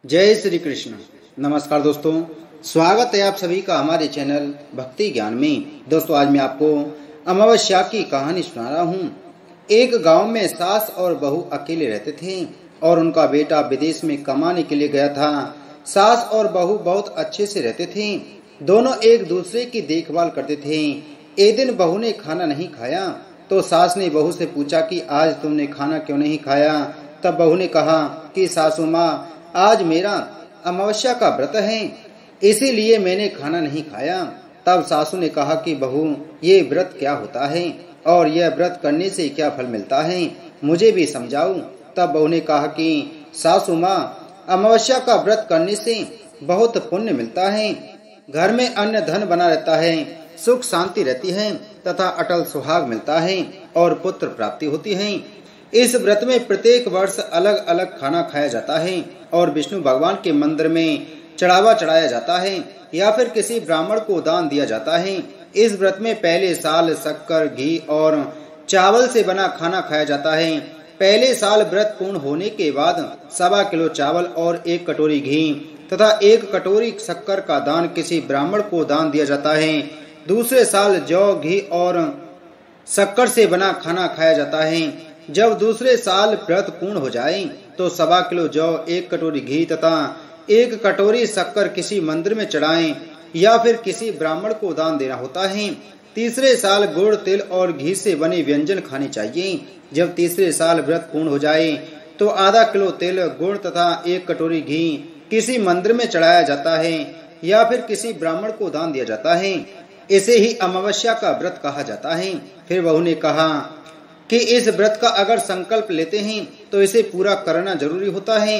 जय श्री कृष्ण। नमस्कार दोस्तों, स्वागत है आप सभी का हमारे चैनल भक्ति ज्ञान में। दोस्तों, आज मैं आपको अमावस्या की कहानी सुना रहा हूँ। एक गांव में सास और बहू अकेले रहते थे और उनका बेटा विदेश में कमाने के लिए गया था। सास और बहू बहुत अच्छे से रहते थे, दोनों एक दूसरे की देखभाल करते थे। एक दिन बहू ने खाना नहीं खाया तो सास ने बहू से पूछा कि आज तुमने खाना क्यों नहीं खाया। तब बहू ने कहा कि सासू माँ, आज मेरा अमावस्या का व्रत है, इसीलिए मैंने खाना नहीं खाया। तब सासू ने कहा कि बहू, ये व्रत क्या होता है और यह व्रत करने से क्या फल मिलता है, मुझे भी समझाओ। तब बहू ने कहा कि सासू माँ, अमावस्या का व्रत करने से बहुत पुण्य मिलता है, घर में अन्न धन बना रहता है, सुख शांति रहती है तथा अटल सुहाग मिलता है और पुत्र प्राप्ति होती है। इस व्रत में प्रत्येक वर्ष अलग अलग खाना खाया जाता है और विष्णु भगवान के मंदिर में चढ़ावा चढ़ाया जाता है या फिर किसी ब्राह्मण को दान दिया जाता है। इस व्रत में पहले साल शक्कर, घी और चावल से बना खाना खाया जाता है। पहले साल व्रत पूर्ण होने के बाद 1.25 किलो चावल और 1 कटोरी घी तथा 1 कटोरी शक्कर का दान किसी ब्राह्मण को दान दिया जाता है। दूसरे साल जौ, घी और शक्कर से बना खाना खाया जाता है। जब दूसरे साल व्रत पूर्ण हो जाए तो 1.25 किलो जौ, 1 कटोरी घी तथा 1 कटोरी शक्कर किसी मंदिर में चढ़ाएं या फिर किसी ब्राह्मण को दान देना होता है। तीसरे साल गुड़, तिल और घी से बने व्यंजन खाने चाहिए। जब तीसरे साल व्रत पूर्ण हो जाए तो आधा किलो तिल, गुड़ तथा 1 कटोरी घी किसी मंदिर में चढ़ाया जाता है या फिर किसी ब्राह्मण को दान दिया जाता है। इसे ही अमावस्या का व्रत कहा जाता है। फिर बहू ने कहा कि इस व्रत का अगर संकल्प लेते हैं तो इसे पूरा करना जरूरी होता है।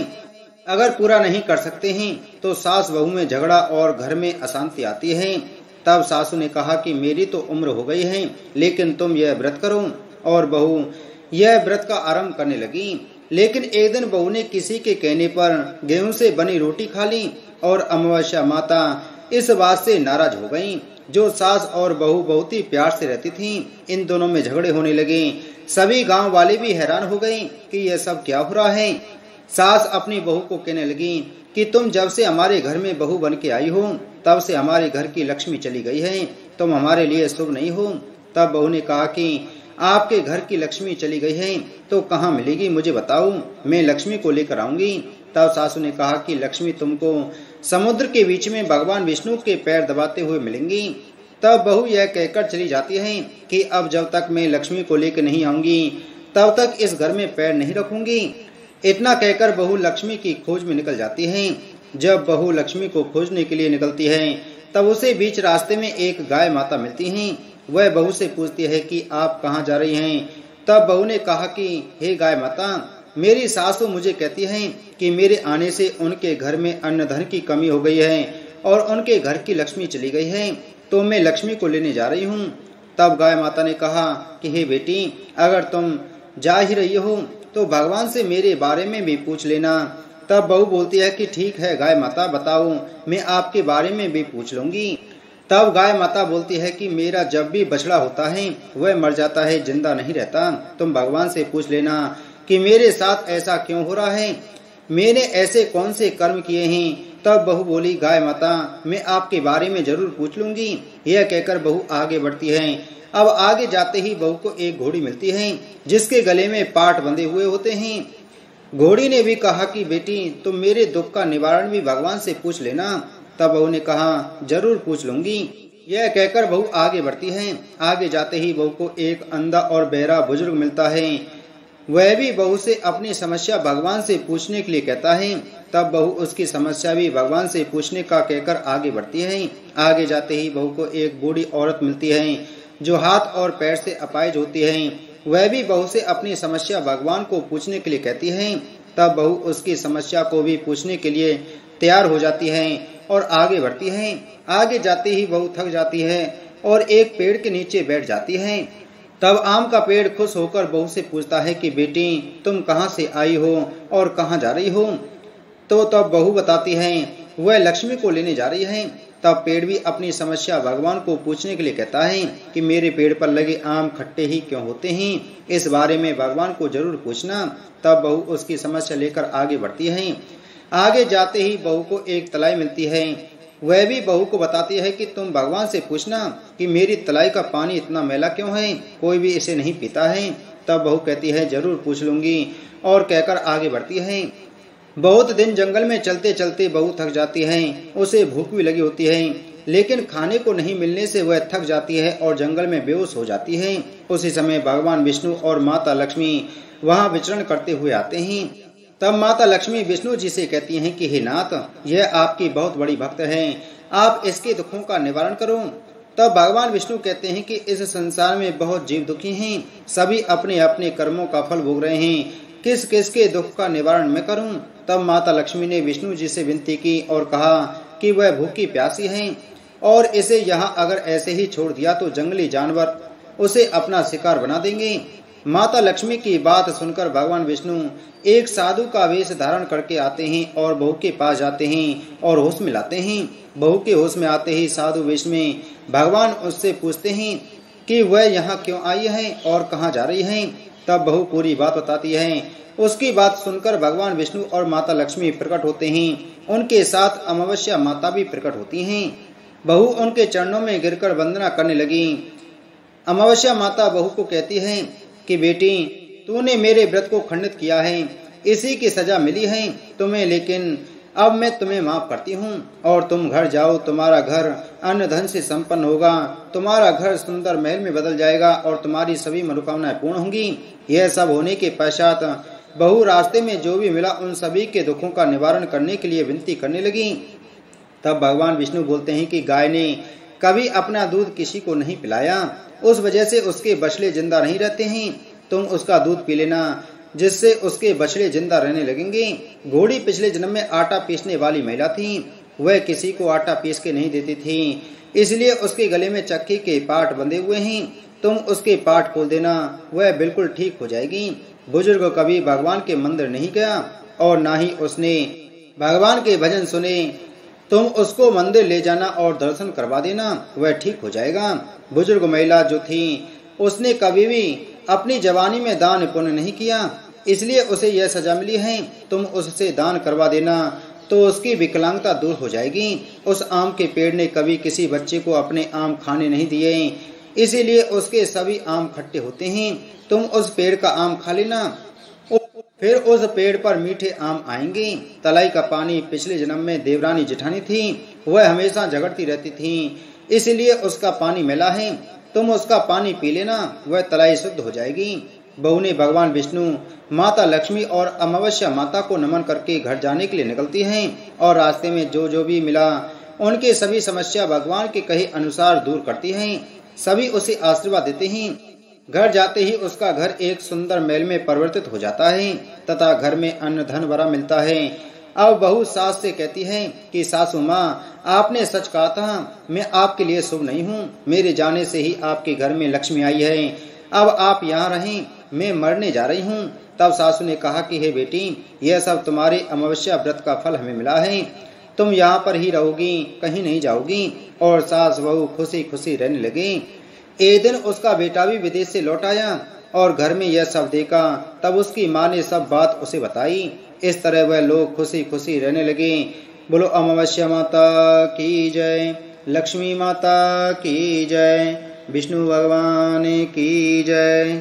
अगर पूरा नहीं कर सकते हैं तो सास बहू में झगड़ा और घर में अशांति आती है। तब सासू ने कहा कि मेरी तो उम्र हो गई है, लेकिन तुम यह व्रत करो। और बहू यह व्रत का आरंभ करने लगी। लेकिन एक दिन बहू ने किसी के कहने पर गेहूं से बनी रोटी खा ली और अमावस्या माता इस बात से नाराज हो गयी। जो सास और बहू बहुत ही प्यार से रहती थीं, इन दोनों में झगड़े होने लगे। सभी गांव वाले भी हैरान हो गए कि यह सब क्या हो रहा है। सास अपनी बहू को कहने लगी कि तुम जब से हमारे घर में बहू बन के आई हो तब से हमारे घर की लक्ष्मी चली गई है, तुम हमारे लिए शुभ नहीं हो। तब बहू ने कहा कि आपके घर की लक्ष्मी चली गई है तो कहाँ मिलेगी, मुझे बताओ, मैं लक्ष्मी को लेकर आऊंगी। तब सासू ने कहा कि लक्ष्मी तुमको समुद्र के बीच में भगवान विष्णु के पैर दबाते हुए मिलेंगी। तब बहू यह कहकर चली जाती है कि अब जब तक मैं लक्ष्मी को लेकर नहीं आऊंगी तब तक इस घर में पैर नहीं रखूंगी। इतना कहकर बहू लक्ष्मी की खोज में निकल जाती है। जब बहू लक्ष्मी को खोजने के लिए निकलती है तब उसे बीच रास्ते में एक गाय माता मिलती है। वह बहू से पूछती है कि आप कहाँ जा रही हैं। तब बहू ने कहा कि हे गाय माता, मेरी सासू मुझे कहती है कि मेरे आने से उनके घर में अन्न धन की कमी हो गई है और उनके घर की लक्ष्मी चली गई है, तो मैं लक्ष्मी को लेने जा रही हूँ। तब गाय माता ने कहा कि हे बेटी, अगर तुम जा ही रही हो तो भगवान से मेरे बारे में भी पूछ लेना। तब बहू बोलती है कि ठीक है गाय माता, बताओ, मैं आपके बारे में भी पूछ लूंगी। तब गाय माता बोलती है कि मेरा जब भी बछड़ा होता है वह मर जाता है, जिंदा नहीं रहता। तुम भगवान से पूछ लेना कि मेरे साथ ऐसा क्यों हो रहा है, मैंने ऐसे कौन से कर्म किए हैं। तब बहू बोली, गाय माता, मैं आपके बारे में जरूर पूछ लूंगी। यह कहकर बहू आगे बढ़ती है। अब आगे जाते ही बहू को एक घोड़ी मिलती है जिसके गले में पाट बंधे हुए होते हैं। घोड़ी ने भी कहा कि बेटी, तुम मेरे दुख का निवारण भी भगवान से पूछ लेना। तब बहू ने कहा, जरूर पूछ लूंगी। यह कहकर बहू आगे बढ़ती है। आगे जाते ही बहू को एक अंधा और बहरा बुजुर्ग मिलता है। वह भी बहू से अपनी समस्या भगवान से पूछने के लिए कहता है। तब बहू उसकी समस्या भी भगवान से पूछने का कहकर आगे बढ़ती है। आगे जाते ही बहू को एक बूढ़ी औरत मिलती है जो हाथ और पैर से अपाहिज होती है। वह भी बहू से अपनी समस्या भगवान को पूछने के लिए कहती है। तब बहू उसकी समस्या को भी पूछने के लिए तैयार हो जाती है और आगे बढ़ती है। आगे जाते ही बहू थक जाती है और एक पेड़ के नीचे बैठ जाती है। तब आम का पेड़ खुश होकर बहू से पूछता है कि बेटी, तुम कहाँ से आई हो और कहाँ जा रही हो। तो तब बहू बताती है वह लक्ष्मी को लेने जा रही है। तब पेड़ भी अपनी समस्या भगवान को पूछने के लिए कहता है कि मेरे पेड़ पर लगे आम खट्टे ही क्यों होते हैं, इस बारे में भगवान को जरूर पूछना। तब बहू उसकी समस्या लेकर आगे बढ़ती है। आगे जाते ही बहू को एक तलाई मिलती है। वह भी बहू को बताती है कि तुम भगवान से पूछना कि मेरी तलाई का पानी इतना मैला क्यों है, कोई भी इसे नहीं पीता है। तब बहू कहती है जरूर पूछ लूंगी, और कहकर आगे बढ़ती है। बहुत दिन जंगल में चलते चलते बहू थक जाती है। उसे भूख भी लगी होती है, लेकिन खाने को नहीं मिलने से वह थक जाती है और जंगल में बेहोश हो जाती है। उसी समय भगवान विष्णु और माता लक्ष्मी वहां विचरण करते हुए आते हैं। तब माता लक्ष्मी विष्णु जी से कहती हैं कि हे नाथ, यह आपकी बहुत बड़ी भक्त है, आप इसके दुखों का निवारण करो। तब भगवान विष्णु कहते हैं कि इस संसार में बहुत जीव दुखी हैं, सभी अपने अपने कर्मों का फल भोग रहे हैं, किस किस के दुख का निवारण मैं करूं। तब माता लक्ष्मी ने विष्णु जी से विनती की और कहा कि वह भूखी प्यासी है और इसे यहाँ अगर ऐसे ही छोड़ दिया तो जंगली जानवर उसे अपना शिकार बना देंगे। माता लक्ष्मी की बात सुनकर भगवान विष्णु एक साधु का वेश धारण करके आते हैं और बहू के पास जाते हैं और होश में लाते हैं। बहू के होश में आते ही साधु वेश में भगवान उससे पूछते हैं कि वह यहाँ क्यों आई है और कहाँ जा रही है। तब बहू पूरी बात बताती है। उसकी बात सुनकर भगवान विष्णु और माता लक्ष्मी प्रकट होते हैं। उनके साथ अमावस्या माता भी प्रकट होती हैं। बहू उनके चरणों में गिरकर वंदना करने लगी। अमावस्या माता बहू को कहती है कि बेटी, तूने मेरे व्रत को खंडित किया है, इसी की सजा मिली है तुम्हें, लेकिन अब मैं तुम्हें माफ करती हूँ और तुम घर जाओ। तुम्हारा घर अन्न धन से संपन्न होगा, तुम्हारा घर सुंदर महल में बदल जाएगा और तुम्हारी सभी मनोकामनाएं पूर्ण होंगी। यह सब होने के पश्चात बहू रास्ते में जो भी मिला उन सभी के दुखों का निवारण करने के लिए विनती करने लगी। तब भगवान विष्णु बोलते हैं कि गाय ने कभी अपना दूध किसी को नहीं पिलाया, उस वजह से उसके बछड़े जिंदा नहीं रहते हैं। तुम उसका दूध पी लेना, जिससे उसके बछड़े जिंदा रहने लगेंगे। घोड़ी पिछले जन्म में आटा पीसने वाली महिला थी। वह किसी को आटा पीस के नहीं देती थी, इसलिए उसके गले में चक्की के पाट बंधे हुए हैं। तुम उसके पाट खोल देना, वह बिल्कुल ठीक हो जाएगी। बुजुर्ग कभी भगवान के मंदिर नहीं गया और न ही उसने भगवान के भजन सुने। तुम उसको मंदिर ले जाना और दर्शन करवा देना, वह ठीक हो जाएगा। बुजुर्ग महिला जो थी उसने कभी भी अपनी जवानी में दान पुण्य नहीं किया, इसलिए उसे यह सजा मिली है। तुम उससे दान करवा देना तो उसकी विकलांगता दूर हो जाएगी। उस आम के पेड़ ने कभी किसी बच्चे को अपने आम खाने नहीं दिए, इसीलिए उसके सभी आम खट्टे होते हैं। तुम उस पेड़ का आम खा लेना, फिर उस पेड़ पर मीठे आम आएंगे। तलाई का पानी पिछले जन्म में देवरानी जेठानी थी, वह हमेशा झगड़ती रहती थी, इसलिए उसका पानी मैला है। तुम उसका पानी पी लेना, वह तलाई शुद्ध हो जाएगी। बहू ने भगवान विष्णु, माता लक्ष्मी और अमावस्या माता को नमन करके घर जाने के लिए निकलती हैं और रास्ते में जो जो भी मिला उनके सभी समस्या भगवान के कहे अनुसार दूर करती हैं। सभी उसे आशीर्वाद देते हैं। घर जाते ही उसका घर एक सुंदर महल में परिवर्तित हो जाता है तथा घर में अन्न धन भरा मिलता है। अब बहू सास से कहती है कि सासू माँ, आपने सच कहा था, मैं आपके लिए शुभ नहीं हूँ। मेरे जाने से ही आपके घर में लक्ष्मी आई है, अब आप यहाँ रहें, मैं मरने जा रही हूँ। तब सासू ने कहा कि हे बेटी, यह सब तुम्हारे अमावस्या व्रत का फल हमें मिला है, तुम यहाँ पर ही रहोगी, कहीं नहीं जाओगी। और सास बहू खुशी खुशी रहने लगे। एक दिन उसका बेटा भी विदेश से लौट आया और घर में यह सब देखा। तब उसकी माँ ने सब बात उसे बताई। इस तरह वह लोग खुशी खुशी रहने लगे। बोलो अमावस्या माता की जय, लक्ष्मी माता की जय, विष्णु भगवान की जय।